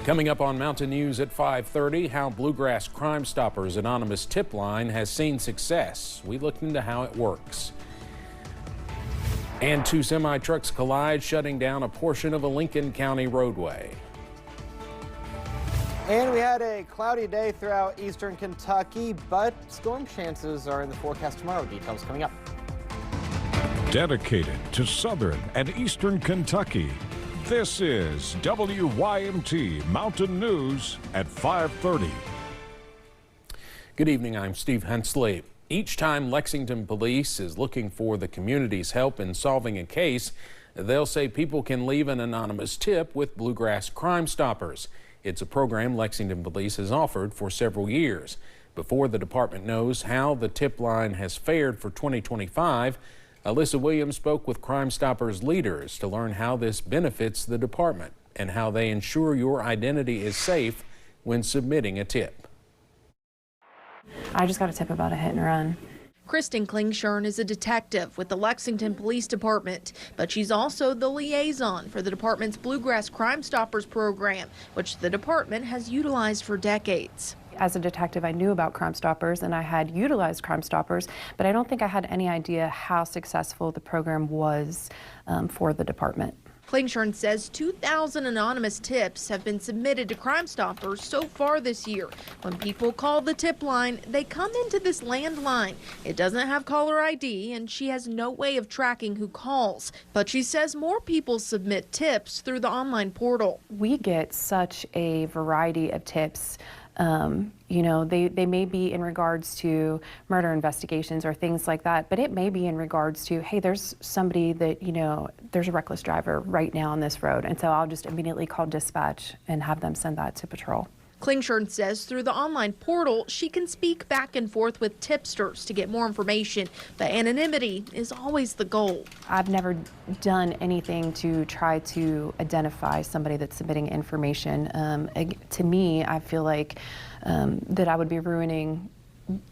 Coming up on Mountain News at 5:30, how Bluegrass Crime Stoppers anonymous tip line has seen success. We looked into how it works. And two semi-trucks collide, shutting down a portion of a Lincoln County roadway. And we had a cloudy day throughout eastern Kentucky, but storm chances are in the forecast tomorrow. Details coming up. Dedicated to southern and eastern Kentucky, this is WYMT Mountain News at 5:30. Good evening, I'm Steve Hensley. Each time Lexington Police is looking for the community's help in solving a case, they'll say people can leave an anonymous tip with Bluegrass Crime Stoppers. It's a program Lexington Police has offered for several years. Before the department knows how the tip line has fared for 2025, Alyssa Williams spoke with Crime Stoppers leaders to learn how this benefits the department and how they ensure your identity is safe when submitting a tip. I just got a tip about a hit and run. Kristen Klingshirn is a detective with the Lexington Police Department, but she's also the liaison for the department's Bluegrass Crime Stoppers program, which the department has utilized for decades. As a detective, I knew about Crime Stoppers and I had utilized Crime Stoppers, but I don't think I had any idea how successful the program was for the department. Klingshirn says 2,000 anonymous tips have been submitted to Crime Stoppers so far this year. When people call the tip line, they come into this landline. It doesn't have caller ID, and she has no way of tracking who calls. But she says more people submit tips through the online portal. We get such a variety of tips. You know, they may be in regards to murder investigations or things like that, but it may be in regards to, hey, there's somebody that, you know, there's a reckless driver right now on this road. And so I'll just immediately call dispatch and have them send that to patrol. Klingshirn says through the online portal, she can speak back and forth with tipsters to get more information, but anonymity is always the goal. I've never done anything to try to identify somebody that's submitting information. To me, I feel like that I would be ruining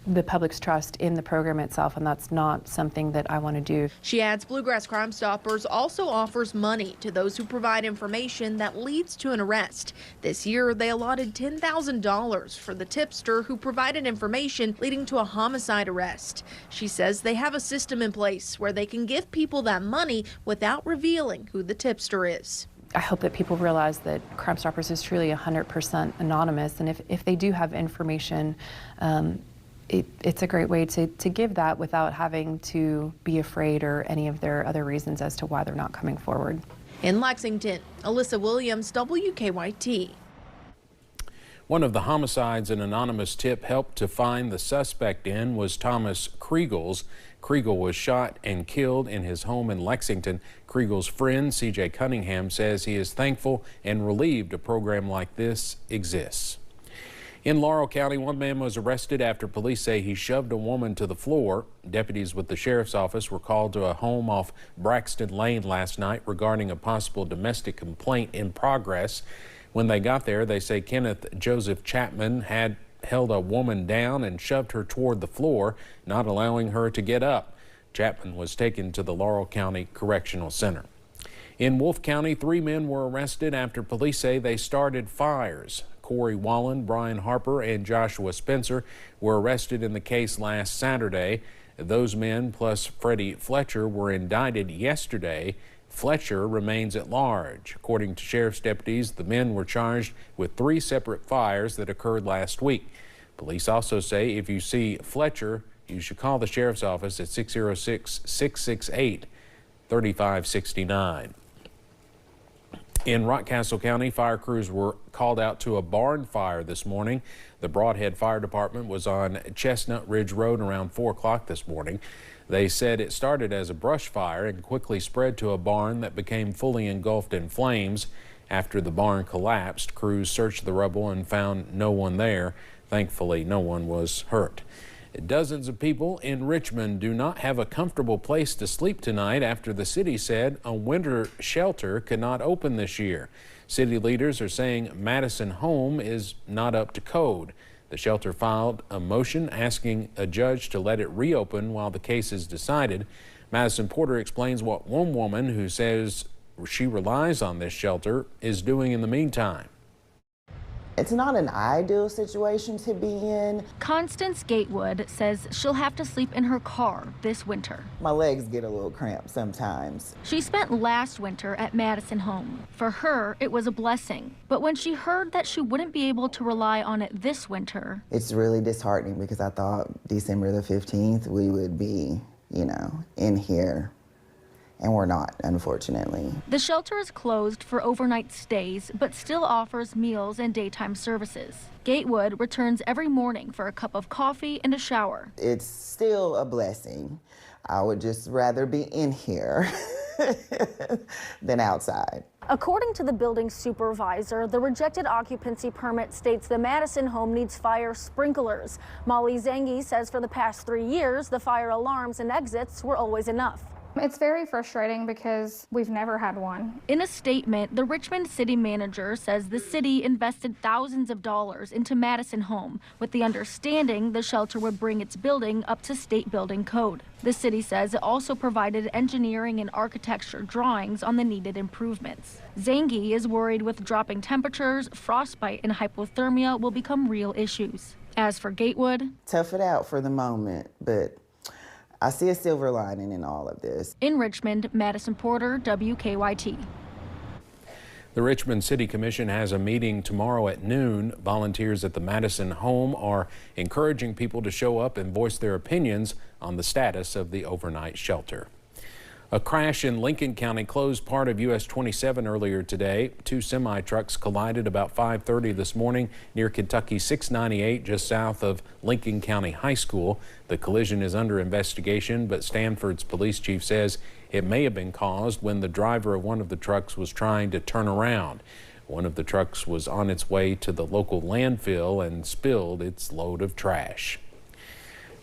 the public's trust in the program itself, and that's not something that I want to do. She adds Bluegrass Crime Stoppers also offers money to those who provide information that leads to an arrest. This year, they allotted $10,000 for the tipster who provided information leading to a homicide arrest. She says they have a system in place where they can give people that money without revealing who the tipster is. I hope that people realize that Crime Stoppers is truly 100% anonymous, and if they do have information, it's a great way to give that without having to be afraid or any of their other reasons as to why they're not coming forward. In Lexington, Alyssa Williams, WKYT. One of the homicides an anonymous tip helped to find the suspect in was Thomas Kriegels. Kriegel was shot and killed in his home in Lexington. Kriegel's friend, CJ Cunningham, says he is thankful and relieved a program like this exists. In Laurel County, one man was arrested after police say he shoved a woman to the floor. Deputies with the sheriff's office were called to a home off Braxton Lane last night regarding a possible domestic complaint in progress. When they got there, they say Kenneth Joseph Chapman had held a woman down and shoved her toward the floor, not allowing her to get up. Chapman was taken to the Laurel County Correctional Center. In Wolfe County, 3 men were arrested after police say they started fires. Corey Wallen, Brian Harper, and Joshua Spencer were arrested in the case last Saturday. Those men, plus Freddie Fletcher, were indicted yesterday. Fletcher remains at large. According to sheriff's deputies, the men were charged with 3 separate fires that occurred last week. Police also say if you see Fletcher, you should call the sheriff's office at 606-668-3569. In Rockcastle County, fire crews were called out to a barn fire this morning. The Broadhead Fire Department was on Chestnut Ridge Road around 4 o'clock this morning. They said it started as a brush fire and quickly spread to a barn that became fully engulfed in flames. After the barn collapsed, crews searched the rubble and found no one there. Thankfully, no one was hurt. Dozens of people in Richmond do not have a comfortable place to sleep tonight after the city said a winter shelter could not open this year. City leaders are saying Madison Home is not up to code. The shelter filed a motion asking a judge to let it reopen while the case is decided. Madison Porter explains what one woman who says she relies on this shelter is doing in the meantime. It's not an ideal situation to be in. Constance Gatewood says she'll have to sleep in her car this winter. My legs get a little cramped sometimes. She spent last winter at Madison Home. For her, it was a blessing. But when she heard that she wouldn't be able to rely on it this winter, It's really disheartening because I thought December the 15th we would be, in here. And we're not, unfortunately. the shelter is closed for overnight stays, but still offers meals and daytime services. Gatewood returns every morning for a cup of coffee and a shower. It's still a blessing. I would just rather be in here than outside. According to the building supervisor, the rejected occupancy permit states the Madison home needs fire sprinklers. Molly Zengi says for the past 3 years, the fire alarms and exits were always enough. It's very frustrating because we've never had one. In a statement, the Richmond city manager says the city invested thousands of dollars into Madison Home with the understanding the shelter would bring its building up to state building code. The city says it also provided engineering and architecture drawings on the needed improvements. Zengi is worried with dropping temperatures, frostbite and hypothermia will become real issues. As for Gatewood, Tough it out for the moment, but I see a silver lining in all of this. in Richmond, Madison Porter, WKYT. The Richmond City Commission has a meeting tomorrow at noon. Volunteers at the Madison Home are encouraging people to show up and voice their opinions on the status of the overnight shelter. A crash in Lincoln County closed part of US 27 earlier today. Two semi-trucks collided about 5:30 this morning near Kentucky 698, just south of Lincoln County High School. The collision is under investigation, but Stanford's police chief says it may have been caused when the driver of one of the trucks was trying to turn around. One of the trucks was on its way to the local landfill and spilled its load of trash.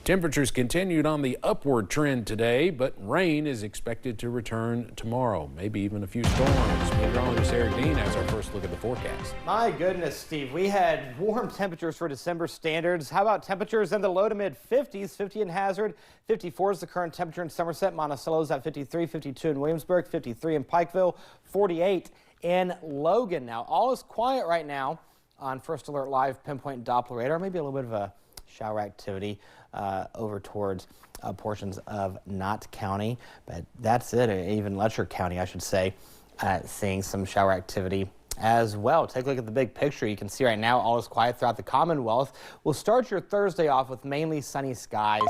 Temperatures continued on the upward trend today, but rain is expected to return tomorrow, maybe even a few storms. Meteorologist Eric Dean has our first look at the forecast. My goodness, Steve, we had warm temperatures for December standards. How about temperatures in the low to mid 50s? 50 in Hazard, 54 is the current temperature in Somerset. Monticello's at 53, 52 in Williamsburg, 53 in Pikeville, 48 in Logan. Now, all is quiet right now on First Alert Live pinpoint Doppler radar. Maybe a little bit of a shower activity over towards portions of Knott County, but that's it. Even Letcher County, I should say, seeing some shower activity as well. Take a look at the big picture. You can see right now all is quiet throughout the Commonwealth. We'll start your Thursday off with mainly sunny skies.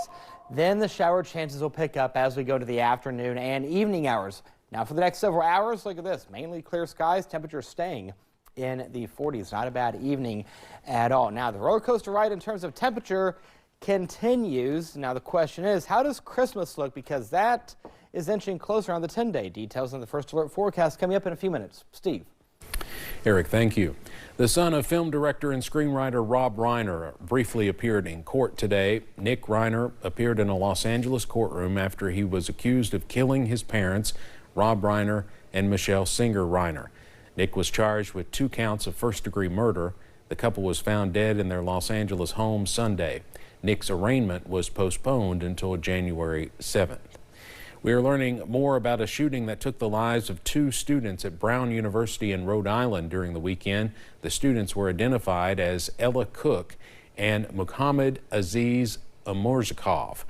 Then the shower chances will pick up as we go to the afternoon and evening hours. Now for the next several hours, look at this. Mainly clear skies, temperatures staying in the 40s. Not a bad evening at all. Now the roller coaster ride in terms of temperature continues. Now the question is, how does Christmas look? Because that is inching closer on the 10-day. Details on the First Alert forecast coming up in a few minutes. Steve. Eric, thank you. The son of film director and screenwriter Rob Reiner briefly appeared in court today. Nick Reiner appeared in a Los Angeles courtroom after he was accused of killing his parents, Rob Reiner and Michelle Singer Reiner. Nick was charged with 2 counts of first-degree murder. The couple was found dead in their Los Angeles home Sunday. Nick's arraignment was postponed until January 7th. We are learning more about a shooting that took the lives of 2 students at Brown University in Rhode Island during the weekend. The students were identified as Ella Cook and Muhammad Aziz Amorzakov.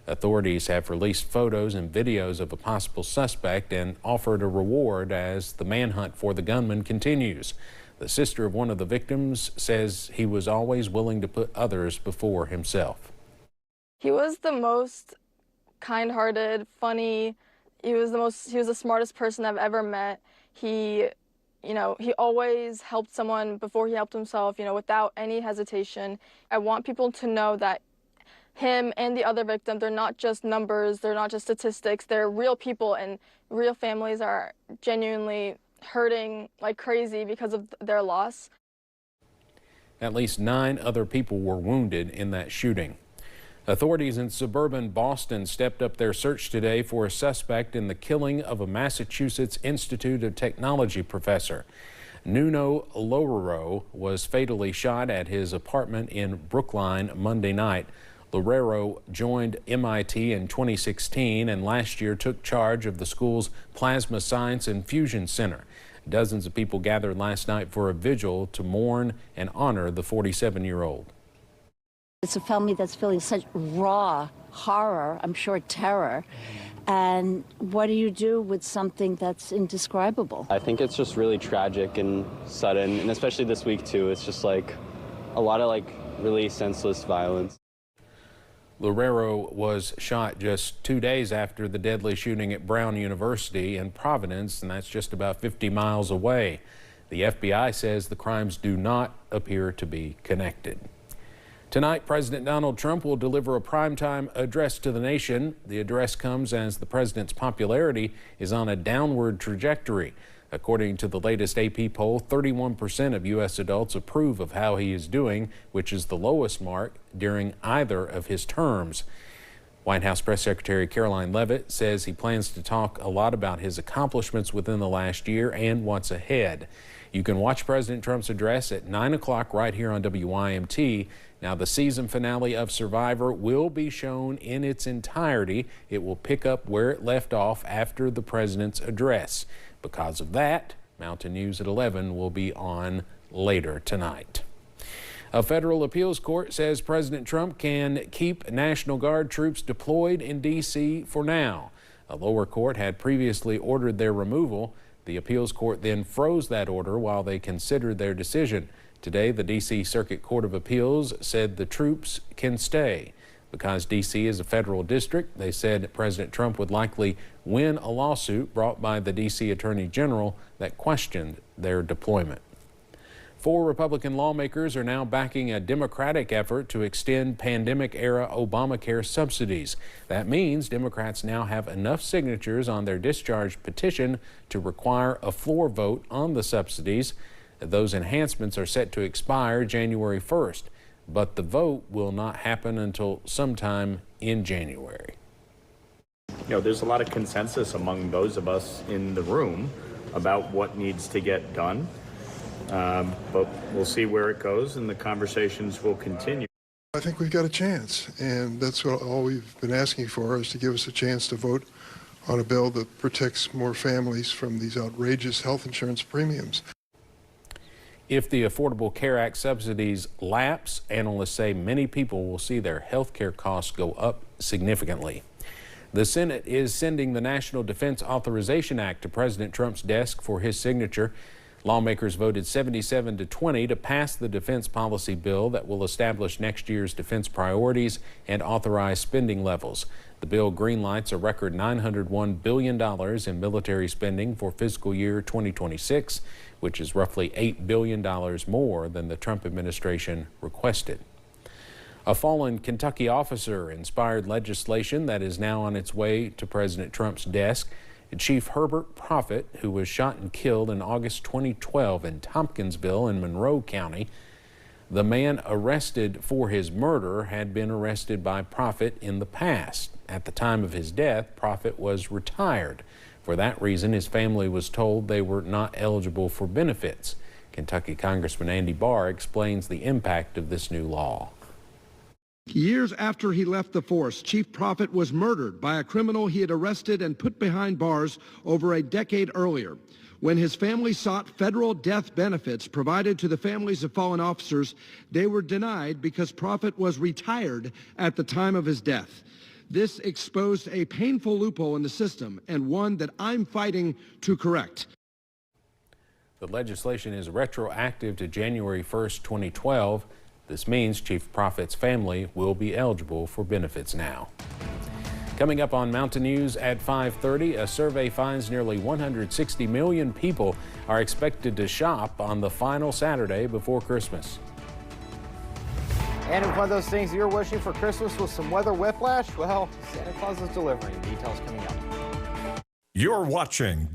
Authorities have released photos and videos of a possible suspect and offered a reward as the manhunt for the gunman continues. The sister of one of the victims says he was always willing to put others before himself. He was the most kind-hearted, funny. He was the smartest person I've ever met. He always helped someone before he helped himself, without any hesitation. I want people to know that him and the other victim, they're not just numbers, they're not just statistics, they're real people, and real families are genuinely hurting like crazy because of their loss. At least 9 other people were wounded in that shooting. Authorities in suburban Boston stepped up their search today for a suspect in the killing of a Massachusetts Institute of Technology professor. Nuno Loureiro was fatally shot at his apartment in Brookline Monday night. Loureiro joined MIT in 2016 and last year took charge of the school's Plasma Science and Fusion Center. Dozens of people gathered last night for a vigil to mourn and honor the 47-year-old. It's a family that's feeling such raw horror, I'm sure terror. And what do you do with something that's indescribable? I think it's just really tragic and sudden, and especially this week too. It's just like a lot of really senseless violence. Loureiro was shot just 2 days after the deadly shooting at Brown University in Providence, and that's just about 50 miles away. The FBI says the crimes do not appear to be connected. Tonight, President Donald Trump will deliver a primetime address to the nation. The address comes as the president's popularity is on a downward trajectory. According to the latest AP poll, 31% of U.S. adults approve of how he is doing, which is the lowest mark during either of his terms. White House Press Secretary Caroline Leavitt says he plans to talk a lot about his accomplishments within the last year and what's ahead. You can watch President Trump's address at 9 o'clock right here on WYMT. Now, the season finale of Survivor will be shown in its entirety. It will pick up where it left off after the president's address. Because of that, Mountain News at 11 will be on later tonight. A federal appeals court says President Trump can keep National Guard troops deployed in D.C. for now. A lower court had previously ordered their removal. The appeals court then froze that order while they considered their decision. Today, the D.C. Circuit Court of Appeals said the troops can stay. Because D.C. is a federal district, they said President Trump would likely win a lawsuit brought by the D.C. Attorney General that questioned their deployment. 4 Republican lawmakers are now backing a Democratic effort to extend pandemic-era Obamacare subsidies. That means Democrats now have enough signatures on their discharge petition to require a floor vote on the subsidies. Those enhancements are set to expire January 1st. But the vote will not happen until sometime in January. There's a lot of consensus among those of us in the room about what needs to get done. But we'll see where it goes, and the conversations will continue. I think we've got a chance, and that's what all we've been asking for, is to give us a chance to vote on a bill that protects more families from these outrageous health insurance premiums. If the Affordable Care Act subsidies lapse, analysts say many people will see their health care costs go up significantly. The Senate is sending the National Defense Authorization Act to President Trump's desk for his signature. Lawmakers voted 77-20 to pass the defense policy bill that will establish next year's defense priorities and authorize spending levels. The bill greenlights a record $901 billion in military spending for fiscal year 2026, which is roughly $8 billion more than the Trump administration requested. A fallen Kentucky officer inspired legislation that is now on its way to President Trump's desk. Chief Herbert Proffitt, who was shot and killed in August 2012 in Tompkinsville in Monroe County. The man arrested for his murder had been arrested by Proffitt in the past. At the time of his death, Proffitt was retired. For that reason, his family was told they were not eligible for benefits. Kentucky Congressman Andy Barr explains the impact of this new law. Years after he left the force, Chief Proffitt was murdered by a criminal he had arrested and put behind bars over a decade earlier. When his family sought federal death benefits provided to the families of fallen officers, they were denied because Proffitt was retired at the time of his death. This exposed a painful loophole in the system, and one that I'm fighting to correct. The legislation is retroactive to January 1st, 2012. This means Chief Proffitt's family will be eligible for benefits now. Coming up on Mountain News at 5:30, a survey finds nearly 160 million people are expected to shop on the final Saturday before Christmas. And if one of those things you're wishing for Christmas was some weather whiplash, well, Santa Claus is delivering. Details coming up. You're watching